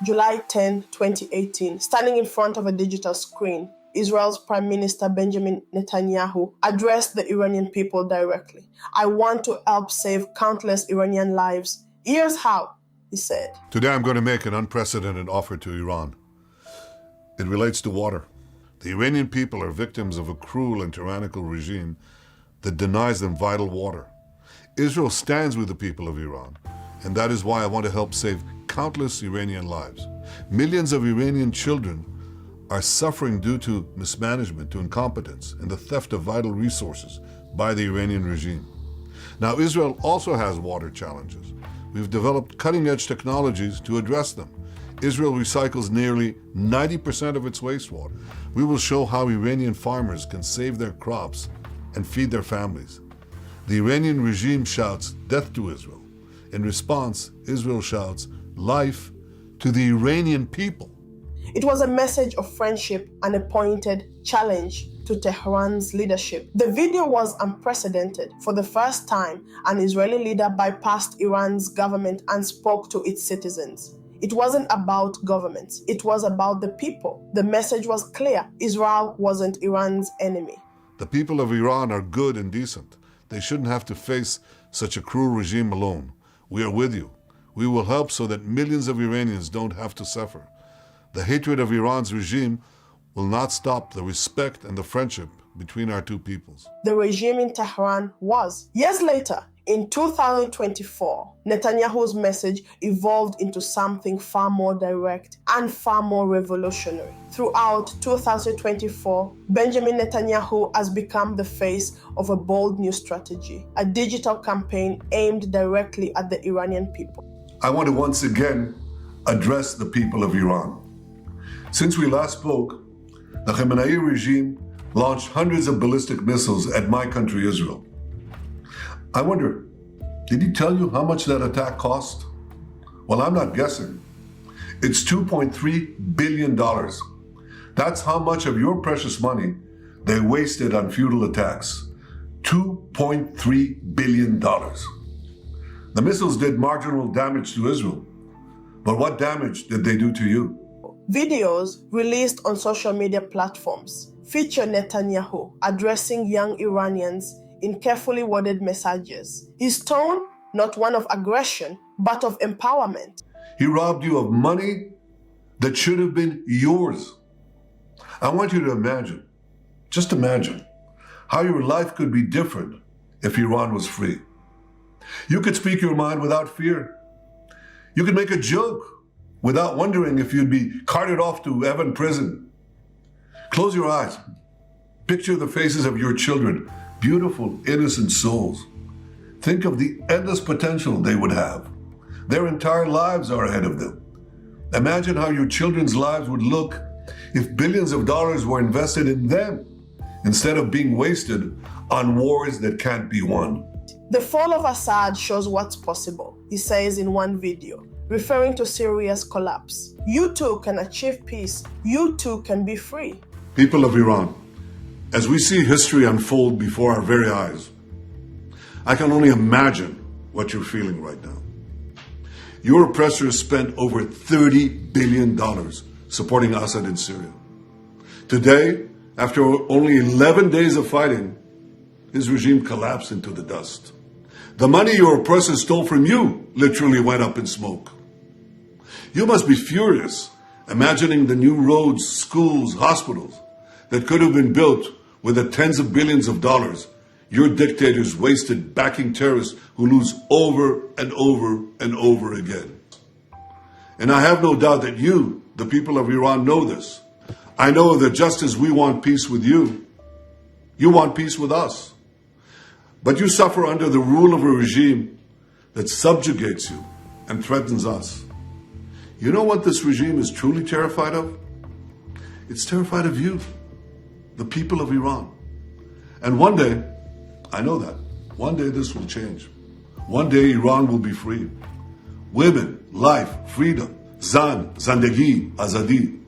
July 10, 2018, standing in front of a digital screen, Israel's Prime Minister Benjamin Netanyahu addressed the Iranian people directly. "I want to help save countless Iranian lives. Here's how," he said. Today I'm going to make an unprecedented offer to Iran. It relates to water. The Iranian people are victims of a cruel and tyrannical regime that denies them vital water. Israel stands with the people of Iran, and that is why I want to help save countless Iranian lives. Millions of Iranian children are suffering due to mismanagement, to incompetence, and the theft of vital resources by the Iranian regime. Now, Israel also has water challenges. We've developed cutting-edge technologies to address them. Israel recycles nearly 90% of its wastewater. We will show how Iranian farmers can save their crops and feed their families. The Iranian regime shouts death to Israel. In response, Israel shouts life to the Iranian people. It was a message of friendship and a pointed challenge to Tehran's leadership. The video was unprecedented. For the first time, an Israeli leader bypassed Iran's government and spoke to its citizens. It wasn't about governments. It was about the people. The message was clear. Israel wasn't Iran's enemy. The people of Iran are good and decent. They shouldn't have to face such a cruel regime alone. We are with you. We will help so that millions of Iranians don't have to suffer. The hatred of Iran's regime will not stop the respect and the friendship between our two peoples. The regime in Tehran was. Years later, in 2024, Netanyahu's message evolved into something far more direct and far more revolutionary. Throughout 2024, Benjamin Netanyahu has become the face of a bold new strategy, a digital campaign aimed directly at the Iranian people. I want to once again address the people of Iran. Since we last spoke, the Khamenei regime launched hundreds of ballistic missiles at my country, Israel. I wonder, did he tell you how much that attack cost? Well, I'm not guessing. It's $2.3 billion. That's how much of your precious money they wasted on futile attacks. $2.3 billion. The missiles did marginal damage to Israel. But what damage did they do to you? Videos released on social media platforms feature Netanyahu addressing young Iranians in carefully worded messages. His tone, not one of aggression, but of empowerment. He robbed you of money that should have been yours. I want you to imagine, just imagine, how your life could be different if Iran was free. You could speak your mind without fear. You could make a joke without wondering if you'd be carted off to Evin prison. Close your eyes. Picture the faces of your children, beautiful, innocent souls. Think of the endless potential they would have. Their entire lives are ahead of them. Imagine how your children's lives would look if billions of dollars were invested in them instead of being wasted on wars that can't be won. The fall of Assad shows what's possible, he says in one video, referring to Syria's collapse. You too can achieve peace. You too can be free. People of Iran, as we see history unfold before our very eyes, I can only imagine what you're feeling right now. Your oppressors spent over $30 billion supporting Assad in Syria. Today, after only 11 days of fighting, his regime collapsed into the dust. The money your oppressors stole from you literally went up in smoke. You must be furious imagining the new roads, schools, hospitals that could have been built with the tens of billions of dollars your dictators wasted backing terrorists who lose over and over and over again. And I have no doubt that you, the people of Iran, know this. I know that just as we want peace with you, you want peace with us. But you suffer under the rule of a regime that subjugates you and threatens us. You know what this regime is truly terrified of? It's terrified of you, the people of Iran. And one day, I know that, one day this will change. One day Iran will be free. Women, life, freedom, zan, zandagi, azadi.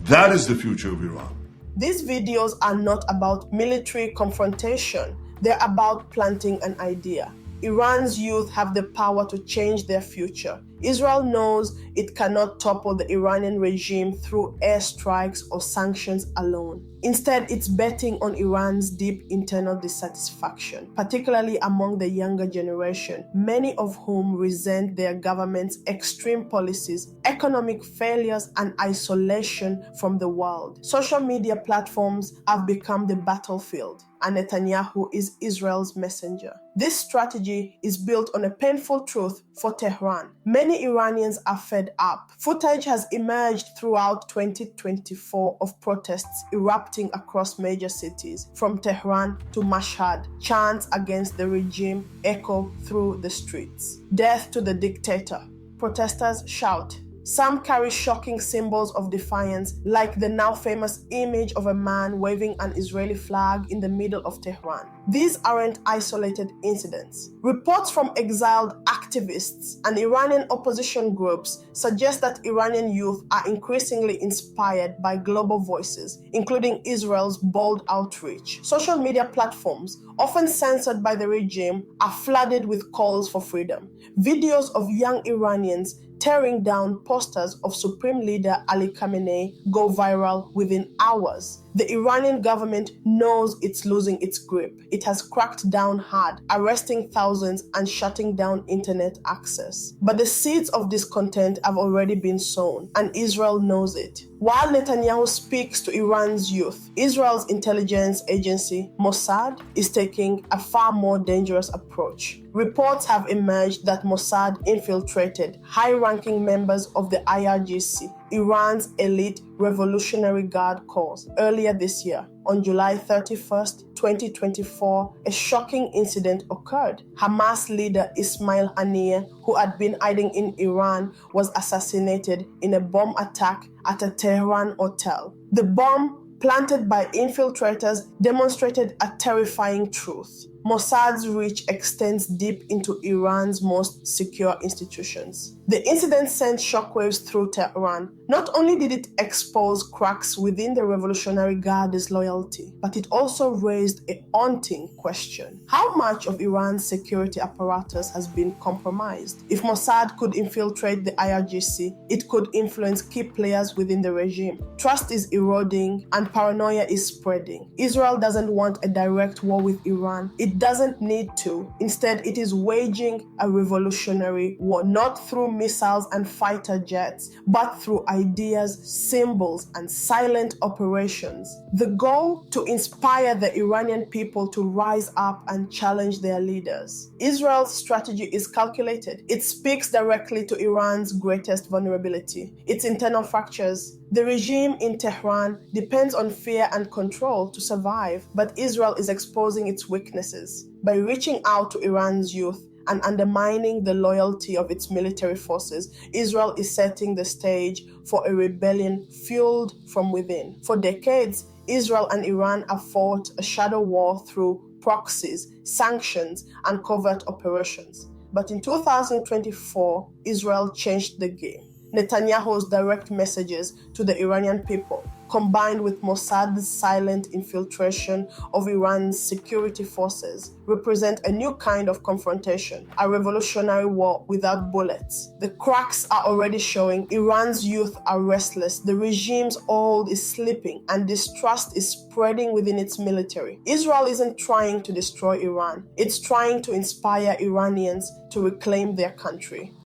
That is the future of Iran. These videos are not about military confrontation. They're about planting an idea. Iran's youth have the power to change their future. Israel knows it cannot topple the Iranian regime through airstrikes or sanctions alone. Instead, it's betting on Iran's deep internal dissatisfaction, particularly among the younger generation, many of whom resent their government's extreme policies, economic failures, and isolation from the world. Social media platforms have become the battlefield, and Netanyahu is Israel's messenger. This strategy is built on a painful truth for Tehran. Many Iranians are fed up. Footage has emerged throughout 2024 of protests erupting across major cities, from Tehran to Mashhad. Chants against the regime echo through the streets. Death to the dictator. Protesters shout. Some carry shocking symbols of defiance, like the now famous image of a man waving an Israeli flag in the middle of Tehran. These aren't isolated incidents. Reports from exiled activists and Iranian opposition groups suggest that Iranian youth are increasingly inspired by global voices, including Israel's bold outreach. Social media platforms, often censored by the regime, are flooded with calls for freedom. Videos of young Iranians tearing down posters of Supreme Leader Ali Khamenei go viral within hours. The Iranian government knows it's losing its grip. It has cracked down hard, arresting thousands and shutting down internet access. But the seeds of discontent have already been sown, and Israel knows it. While Netanyahu speaks to Iran's youth, Israel's intelligence agency, Mossad, is taking a far more dangerous approach. Reports have emerged that Mossad infiltrated high-ranking members of the IRGC, Iran's elite Revolutionary Guard Corps, earlier this year. On July 31st, 2024, a shocking incident occurred. Hamas leader Ismail Haniyeh, who had been hiding in Iran, was assassinated in a bomb attack at a Tehran hotel. The bomb, planted by infiltrators, demonstrated a terrifying truth. Mossad's reach extends deep into Iran's most secure institutions. The incident sent shockwaves through Tehran. Not only did it expose cracks within the Revolutionary Guard's loyalty, but it also raised a haunting question. How much of Iran's security apparatus has been compromised? If Mossad could infiltrate the IRGC, it could influence key players within the regime. Trust is eroding and paranoia is spreading. Israel doesn't want a direct war with Iran. It doesn't need to. Instead, it is waging a revolutionary war, not through missiles and fighter jets, but through ideas, symbols, and silent operations. The goal: to inspire the Iranian people to rise up and challenge their leaders. Israel's strategy is calculated. It speaks directly to Iran's greatest vulnerability, its internal fractures. The regime in Tehran depends on fear and control to survive, but Israel is exposing its weaknesses. By reaching out to Iran's youth and undermining the loyalty of its military forces, Israel is setting the stage for a rebellion fueled from within. For decades, Israel and Iran have fought a shadow war through proxies, sanctions, and covert operations. But in 2024, Israel changed the game. Netanyahu's direct messages to the Iranian people, combined with Mossad's silent infiltration of Iran's security forces, represent a new kind of confrontation, a revolutionary war without bullets. The cracks are already showing. Iran's youth are restless, the regime's old is slipping, and distrust is spreading within its military. Israel isn't trying to destroy Iran, it's trying to inspire Iranians to reclaim their country.